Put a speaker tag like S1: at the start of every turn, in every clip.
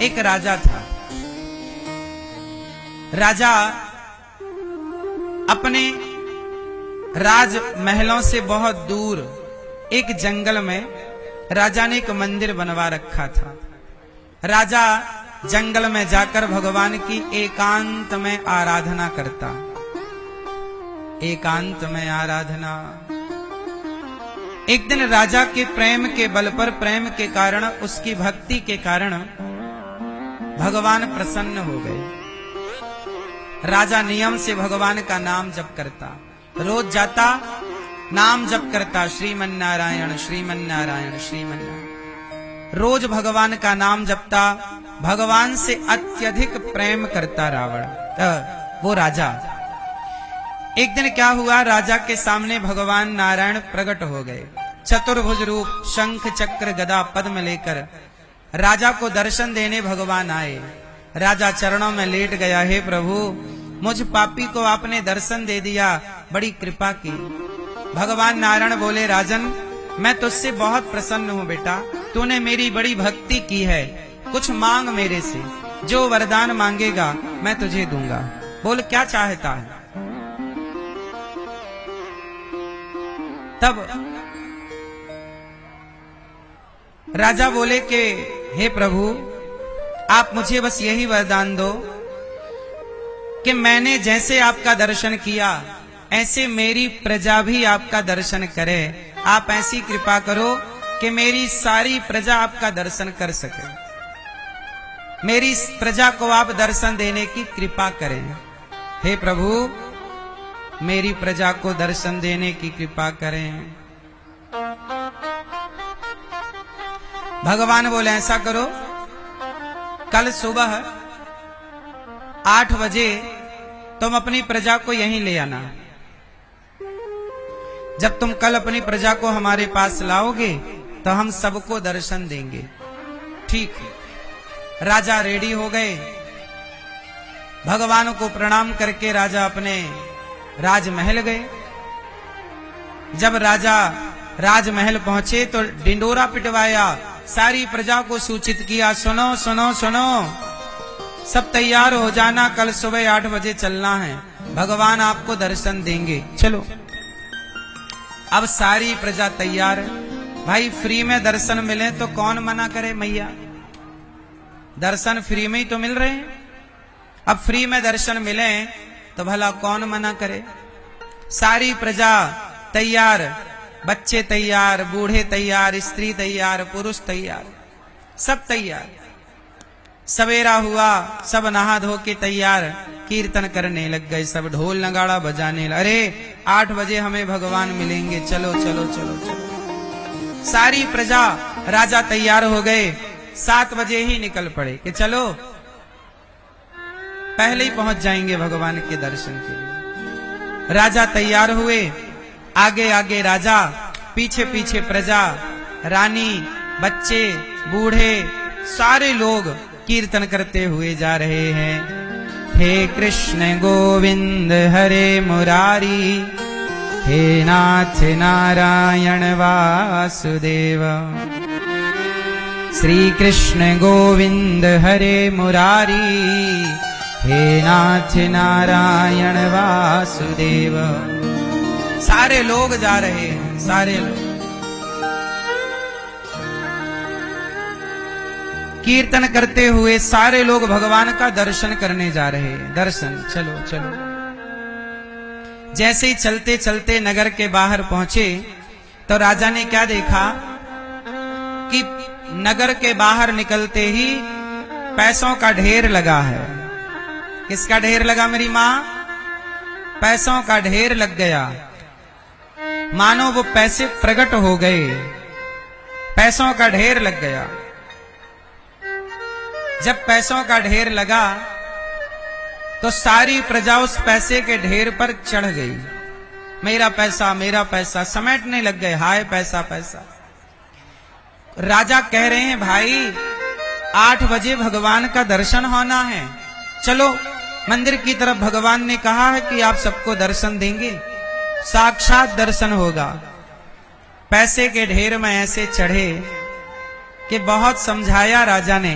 S1: एक राजा था। राजा अपने राज महलों से बहुत दूर एक जंगल में राजा ने एक मंदिर बनवा रखा था। राजा जंगल में जाकर भगवान की एकांत में आराधना करता। एकांत में आराधना। एक दिन राजा के प्रेम के बल पर, प्रेम के कारण, उसकी भक्ति के कारण भगवान प्रसन्न हो गए। राजा नियम से भगवान का नाम जप करता, रोज जाता नाम जप करता, श्रीमन्नारायण श्रीमन्नारायण श्रीमन्नारायण। रोज भगवान का नाम जपता, भगवान से अत्यधिक प्रेम करता वो राजा। एक दिन क्या हुआ, राजा के सामने भगवान नारायण प्रकट हो गए। चतुर्भुज रूप, शंख चक्र गदा पद्म लेकर राजा को दर्शन देने भगवान आए। राजा चरणों में लेट गया, हे प्रभु मुझ पापी को आपने दर्शन दे दिया, बड़ी कृपा की। भगवान नारायण बोले, राजन मैं तुझसे बहुत प्रसन्न हूँ बेटा, तूने मेरी बड़ी भक्ति की है, कुछ मांग मेरे से, जो वरदान मांगेगा मैं तुझे दूंगा। बोल क्या चाहता है। तब राजा बोले कि हे प्रभु आप मुझे बस यही वरदान दो कि मैंने जैसे आपका दर्शन किया ऐसे मेरी प्रजा भी आपका दर्शन करे। आप ऐसी कृपा करो कि मेरी सारी प्रजा आपका दर्शन कर सके। मेरी प्रजा को आप दर्शन देने की कृपा करें। हे प्रभु मेरी प्रजा को दर्शन देने की कृपा करें। भगवान बोले ऐसा करो, कल सुबह 8 बजे तुम अपनी प्रजा को यहीं ले आना। जब तुम कल अपनी प्रजा को हमारे पास लाओगे तो हम सबको दर्शन देंगे। ठीक है। राजा रेडी हो गए। भगवान को प्रणाम करके राजा अपने राजमहल गए। जब राजा राजमहल पहुंचे तो डिंडोरा पिटवाया, सारी प्रजा को सूचित किया, सुनो सुनो सुनो, सब तैयार हो जाना, कल सुबह 8 बजे चलना है, भगवान आपको दर्शन देंगे, चलो। अब सारी प्रजा तैयार है। भाई फ्री में दर्शन मिले तो कौन मना करे मैया, दर्शन फ्री में ही तो मिल रहे हैं। अब फ्री में दर्शन मिले तो भला कौन मना करे। सारी प्रजा तैयार, बच्चे तैयार, बूढ़े तैयार, स्त्री तैयार, पुरुष तैयार, सब तैयार। सवेरा हुआ, सब नहा धो के तैयार, कीर्तन करने लग गए, सब ढोल नगाड़ा बजाने लगे। अरे 8 बजे हमें भगवान मिलेंगे, चलो चलो चलो चलो। सारी प्रजा राजा तैयार हो गए, 7 बजे ही निकल पड़े कि चलो पहले ही पहुंच जाएंगे भगवान के दर्शन के लिए। राजा तैयार हुए, आगे आगे राजा, पीछे पीछे प्रजा, रानी, बच्चे, बूढ़े, सारे लोग कीर्तन करते हुए जा रहे हैं। हे कृष्ण गोविंद हरे मुरारी, हे नाथ नारायण वासुदेव। श्री कृष्ण गोविंद हरे मुरारी, हे नाथ नारायण वासुदेव। सारे लोग जा रहे हैं, सारे लोग कीर्तन करते हुए सारे लोग भगवान का दर्शन करने जा रहे हैं। दर्शन, चलो चलो। जैसे ही चलते चलते नगर के बाहर पहुंचे तो राजा ने क्या देखा कि नगर के बाहर निकलते ही पैसों का ढेर लगा है। किसका ढेर लगा मेरी माँ? पैसों का ढेर लग गया। मानो वो पैसे प्रकट हो गए, पैसों का ढेर लग गया। जब पैसों का ढेर लगा तो सारी प्रजा उस पैसे के ढेर पर चढ़ गई। मेरा पैसा समेटने लग गए। हाय पैसा पैसा। राजा कह रहे हैं भाई 8 बजे भगवान का दर्शन होना है, चलो मंदिर की तरफ। भगवान ने कहा है कि आप सबको दर्शन देंगे, साक्षात दर्शन होगा। पैसे के ढेर में ऐसे चढ़े कि बहुत समझाया राजा ने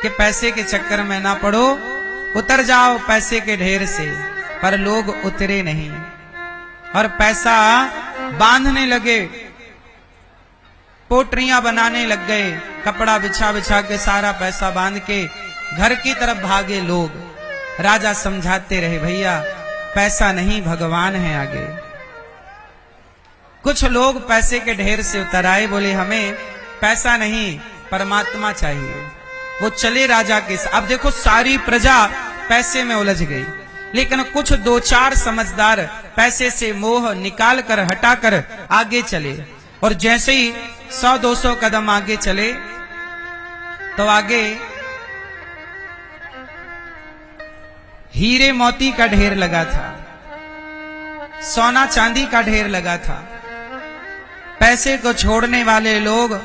S1: कि पैसे के चक्कर में ना पड़ो, उतर जाओ पैसे के ढेर से। पर लोग उतरे नहीं और पैसा बांधने लगे, पोटरियां बनाने लग गए, कपड़ा बिछा बिछा के सारा पैसा बांध के घर की तरफ भागे लोग। राजा समझाते रहे, भैया पैसा नहीं भगवान है आगे। कुछ लोग पैसे के ढेर से उतर आए, बोले हमें पैसा नहीं परमात्मा चाहिए। वो चले राजा के साथ। अब देखो सारी प्रजा पैसे में उलझ गई, लेकिन कुछ दो चार समझदार पैसे से मोह निकाल कर हटा कर आगे चले। और जैसे ही 100-200 कदम आगे चले तो आगे हीरे मोती का ढेर लगा था, सोना चांदी का ढेर लगा था। पैसे को छोड़ने वाले लोग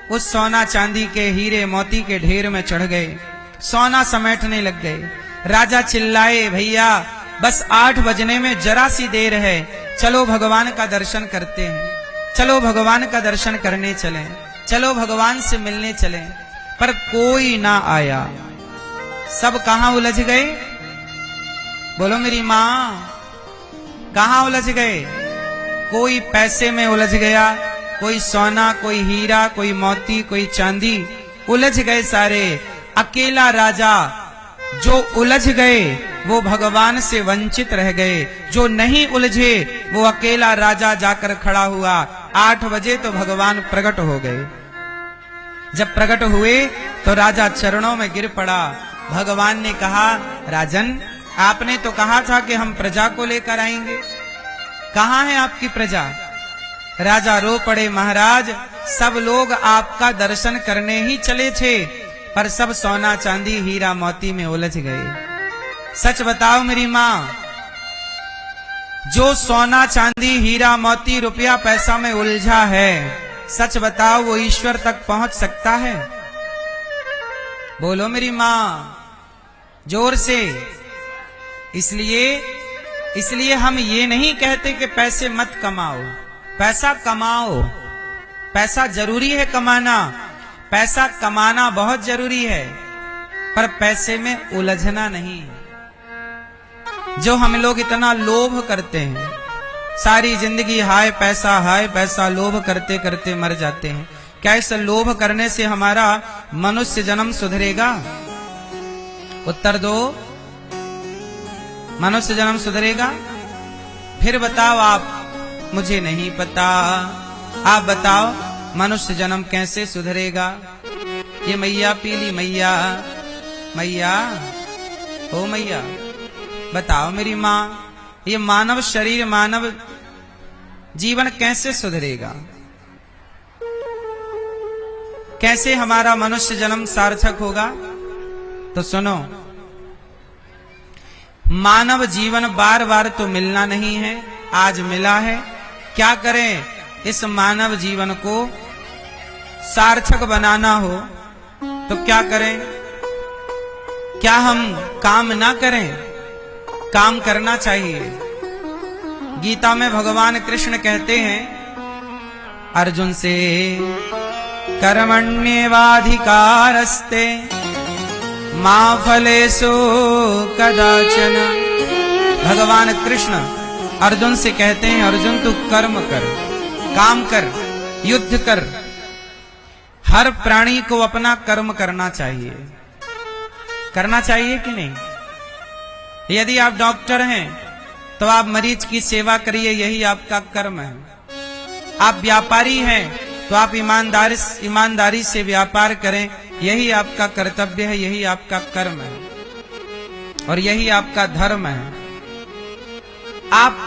S1: उस सोना चांदी के हीरे मोती के ढेर में चढ़ गए, सोना समेटने लग गए। राजा चिल्लाए, भैया बस 8 बजने में जरा सी देर है, चलो भगवान का दर्शन करते हैं, चलो भगवान का दर्शन करने चलें, चलो भगवान से मिलने चलें। पर कोई ना आया, सब कहां उलझ गए? बोलो मेरी मां, कहां उलझ गए? कोई पैसे में उलझ गया, कोई सोना, कोई हीरा, कोई मोती, कोई चांदी, उलझ गए सारे। अकेला राजा जो उलझ गए वो भगवान से वंचित रह गए, जो नहीं उलझे वो अकेला राजा जाकर खड़ा हुआ। 8 बजे तो भगवान प्रकट हो गए। जब प्रकट हुए तो राजा चरणों में गिर पड़ा। भगवान ने कहा, राजन आपने तो कहा था कि हम प्रजा को लेकर आएंगे, कहां है आपकी प्रजा? राजा रो पड़े, महाराज सब लोग आपका दर्शन करने ही चले थे, पर सब सोना चांदी हीरा मोती में उलझ गए। सच बताओ मेरी मां, जो सोना चांदी हीरा मोती रुपया पैसा में उलझा है, सच बताओ वो ईश्वर तक पहुंच सकता है? बोलो मेरी मां जोर से। इसलिए हम ये नहीं कहते कि पैसे मत कमाओ, पैसा कमाओ, पैसा जरूरी है कमाना, पैसा कमाना बहुत जरूरी है, पर पैसे में उलझना नहीं। जो हम लोग इतना लोभ करते हैं, सारी जिंदगी हाय पैसा लोभ करते करते मर जाते हैं। क्या इस लोभ करने से हमारा मनुष्य जन्म सुधरेगा? उत्तर दो, मनुष्य जन्म सुधरेगा? फिर बताओ आप, मुझे नहीं पता, आप बताओ मनुष्य जन्म कैसे सुधरेगा? ये मैया पीली मैया, मैया ओ मैया बताओ मेरी मां, ये मानव शरीर मानव जीवन कैसे सुधरेगा? कैसे हमारा मनुष्य जन्म सार्थक होगा? तो सुनो, मानव जीवन बार बार तो मिलना नहीं है, आज मिला है, क्या करें? इस मानव जीवन को सार्थक बनाना हो तो क्या करें? क्या हम काम ना करें? काम करना चाहिए। गीता में भगवान कृष्ण कहते हैं अर्जुन से, कर्मण्येवाधिकारस्ते मा फलेषु कदाचन। भगवान कृष्ण अर्जुन से कहते हैं, अर्जुन तू कर्म कर, काम कर, युद्ध कर। हर प्राणी को अपना कर्म करना चाहिए, करना चाहिए कि नहीं? यदि आप डॉक्टर हैं तो आप मरीज की सेवा करिए, यही आपका कर्म है। आप व्यापारी हैं तो आप ईमानदारी से व्यापार करें, यही आपका कर्तव्य है, यही आपका कर्म है और यही आपका धर्म है। आप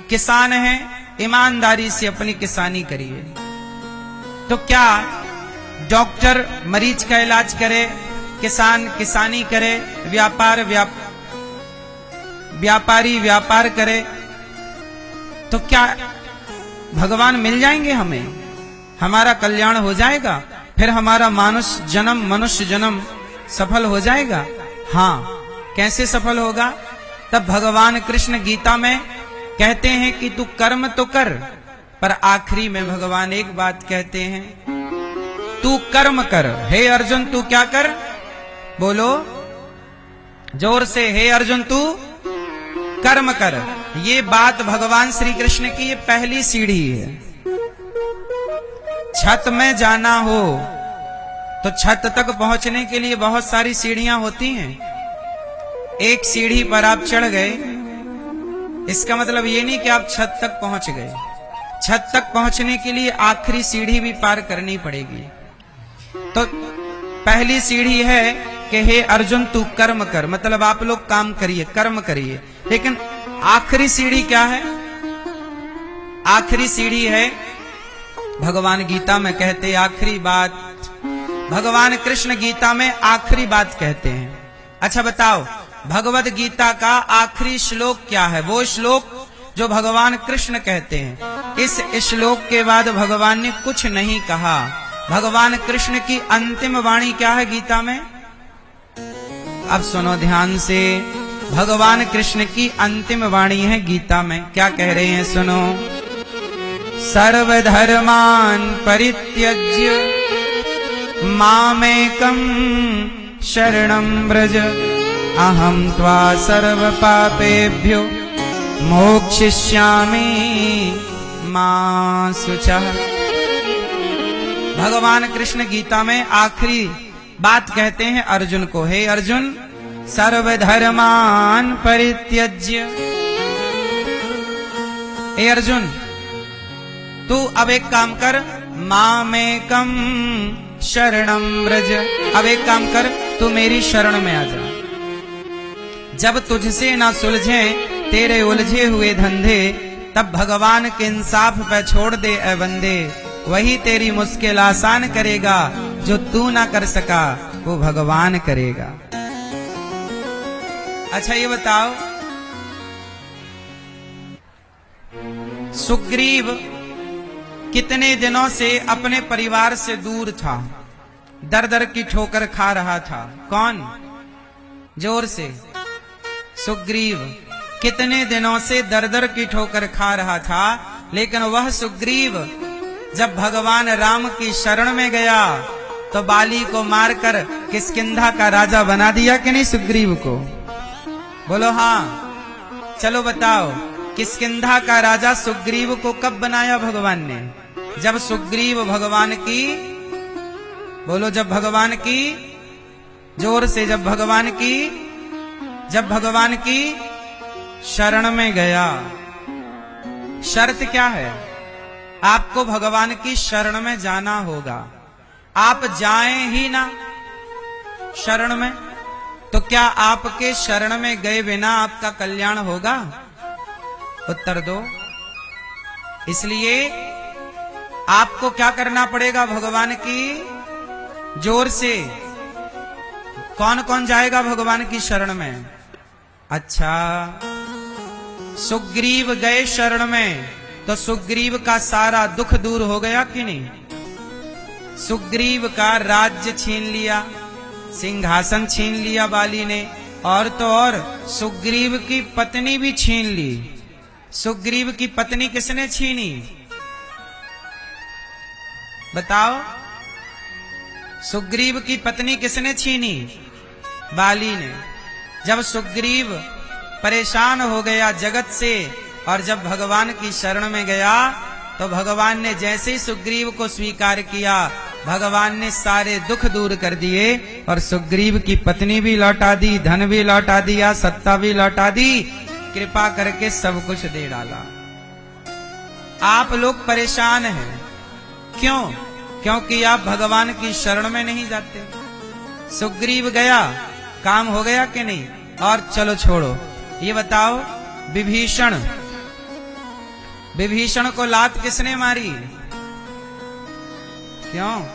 S1: किसान हैं, ईमानदारी से अपनी किसानी करिए। तो क्या डॉक्टर मरीज का इलाज करे, किसान किसानी करे, व्यापारी व्यापार करे, तो क्या भगवान मिल जाएंगे हमें? हमारा कल्याण हो जाएगा? फिर हमारा मनुष्य जन्म सफल हो जाएगा? हाँ, कैसे सफल होगा? तब भगवान कृष्ण गीता में कहते हैं कि तू कर्म तो कर, पर आखिरी में भगवान एक बात कहते हैं, तू कर्म कर। हे अर्जुन, तू क्या कर? बोलो जोर से, हे अर्जुन तू कर्म कर। ये बात भगवान श्री कृष्ण की ये पहली सीढ़ी है। छत में जाना हो तो छत तक पहुंचने के लिए बहुत सारी सीढ़ियां होती हैं। एक सीढ़ी पर आप चढ़ गए, इसका मतलब ये नहीं कि आप छत तक पहुंच गए। छत तक पहुंचने के लिए आखिरी सीढ़ी भी पार करनी पड़ेगी। तो पहली सीढ़ी है कि हे अर्जुन तू कर्म कर, मतलब आप लोग काम करिए, कर्म करिए। लेकिन आखिरी सीढ़ी क्या है? आखिरी सीढ़ी है, भगवान गीता में कहते आखिरी बात, भगवान कृष्ण गीता में आखिरी बात कहते हैं। अच्छा बताओ, भगवत गीता का आखिरी श्लोक क्या है? वो श्लोक जो भगवान कृष्ण कहते हैं। इस श्लोक के बाद भगवान ने कुछ नहीं कहा। भगवान कृष्ण की अंतिम वाणी क्या है गीता में? अब सुनो ध्यान से, भगवान कृष्ण की अंतिम वाणी है गीता में। क्या कह रहे हैं? सुनो, सर्वधर्मान परित्यज्य मामेकं शरणं व्रज अहं त्वा सर्व पापेभ्यो मोक्षयिष्यामि मा शुचः। भगवान कृष्ण गीता में आखिरी बात कहते हैं अर्जुन को, हे अर्जुन सर्वधर्मान परित्यज्य। हे अर्जुन तू अब एक काम कर, मामेकं शरणं व्रज। अब एक काम कर, तू मेरी शरण में आ जा। जब तुझसे ना सुलझे तेरे उलझे हुए धंधे, तब भगवान के इंसाफ पे छोड़ दे ए बंदे। वही तेरी मुश्किल आसान करेगा, जो तू ना कर सका वो भगवान करेगा। अच्छा ये बताओ, सुग्रीव कितने दिनों से अपने परिवार से दूर था, दर दर की ठोकर खा रहा था। कौन? जोर से, सुग्रीव कितने दिनों से दर दर की ठोकर खा रहा था। लेकिन वह सुग्रीव जब भगवान राम की शरण में गया तो बाली को मारकर किष्किंधा का राजा बना दिया कि नहीं सुग्रीव को? बोलो हाँ। चलो बताओ, किष्किंधा का राजा सुग्रीव को कब बनाया भगवान ने? जब सुग्रीव भगवान की, बोलो जब भगवान की, जोर से, जब भगवान की शरण में गया। शर्त क्या है? आपको भगवान की शरण में जाना होगा। आप जाएं ही ना शरण में, तो क्या आपके शरण में गए बिना आपका कल्याण होगा? उत्तर दो। इसलिए आपको क्या करना पड़ेगा? भगवान की, जोर से, कौन कौन जाएगा भगवान की शरण में? अच्छा, सुग्रीव गए शरण में तो सुग्रीव का सारा दुख दूर हो गया कि नहीं? सुग्रीव का राज्य छीन लिया, सिंहासन छीन लिया बाली ने, और तो और सुग्रीव की पत्नी भी छीन ली। सुग्रीव की पत्नी किसने छीनी? बताओ, सुग्रीव की पत्नी किसने छीनी? बाली ने। जब सुग्रीव परेशान हो गया जगत से और जब भगवान की शरण में गया तो भगवान ने जैसे ही सुग्रीव को स्वीकार किया, भगवान ने सारे दुख दूर कर दिए और सुग्रीव की पत्नी भी लौटा दी, धन भी लौटा दिया, सत्ता भी लौटा दी, कृपा करके सब कुछ दे डाला। आप लोग परेशान हैं, क्यों? क्योंकि आप भगवान की शरण में नहीं जाते। सुग्रीव गया, काम हो गया कि नहीं? और चलो छोड़ो, ये बताओ, विभीषण को लात किसने मारी? क्यों?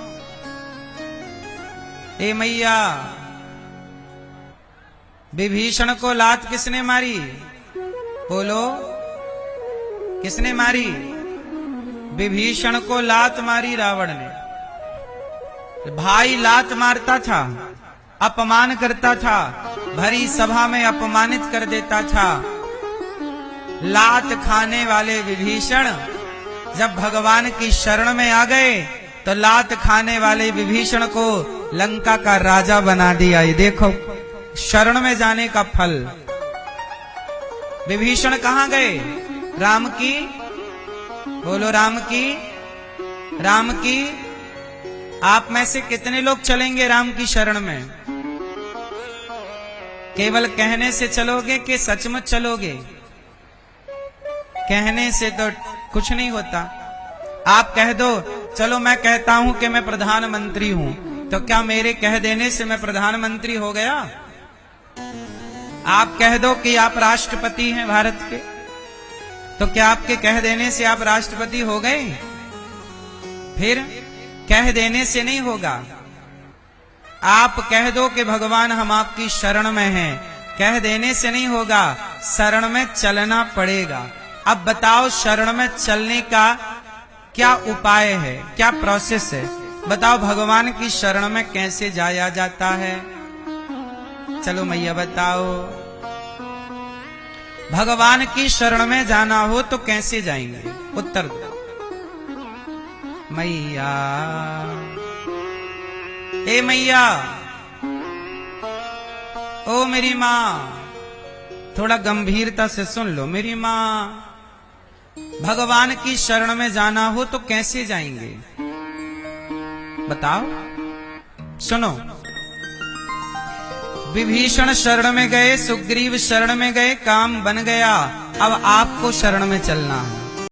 S1: ए मैया, विभीषण को लात किसने मारी? बोलो, किसने मारी? विभीषण को लात मारी रावण ने। भाई लात मारता था, अपमान करता था, भरी सभा में अपमानित कर देता था। लात खाने वाले विभीषण जब भगवान की शरण में आ गए तो लात खाने वाले विभीषण को लंका का राजा बना दिया। ये देखो शरण में जाने का फल। विभीषण कहां गए? राम की, बोलो राम की, राम की। आप में से कितने लोग चलेंगे राम की शरण में? केवल कहने से चलोगे कि सचमुच चलोगे? कहने से तो कुछ नहीं होता। आप कह दो चलो मैं कहता हूं कि मैं प्रधानमंत्री हूं, तो क्या मेरे कह देने से मैं प्रधानमंत्री हो गया? आप कह दो कि आप राष्ट्रपति हैं भारत के, तो क्या आपके कह देने से आप राष्ट्रपति हो गए? फिर कह देने से नहीं होगा। आप कह दो कि भगवान हम आपकी शरण में हैं, कह देने से नहीं होगा, शरण में चलना पड़ेगा। अब बताओ शरण में चलने का क्या उपाय है, क्या प्रोसेस है? बताओ भगवान की शरण में कैसे जाया जाता है? चलो मैया बताओ। भगवान की शरण में जाना हो तो कैसे जाएंगे? उत्तर दो मैया। ए मैया, ओ मेरी माँ, थोड़ा गंभीरता से सुन लो। मेरी माँ, भगवान की शरण में जाना हो तो कैसे जाएंगे? बताओ। सुनो, विभीषण शरण में गए, सुग्रीव शरण में गए, काम बन गया। अब आपको शरण में चलना है।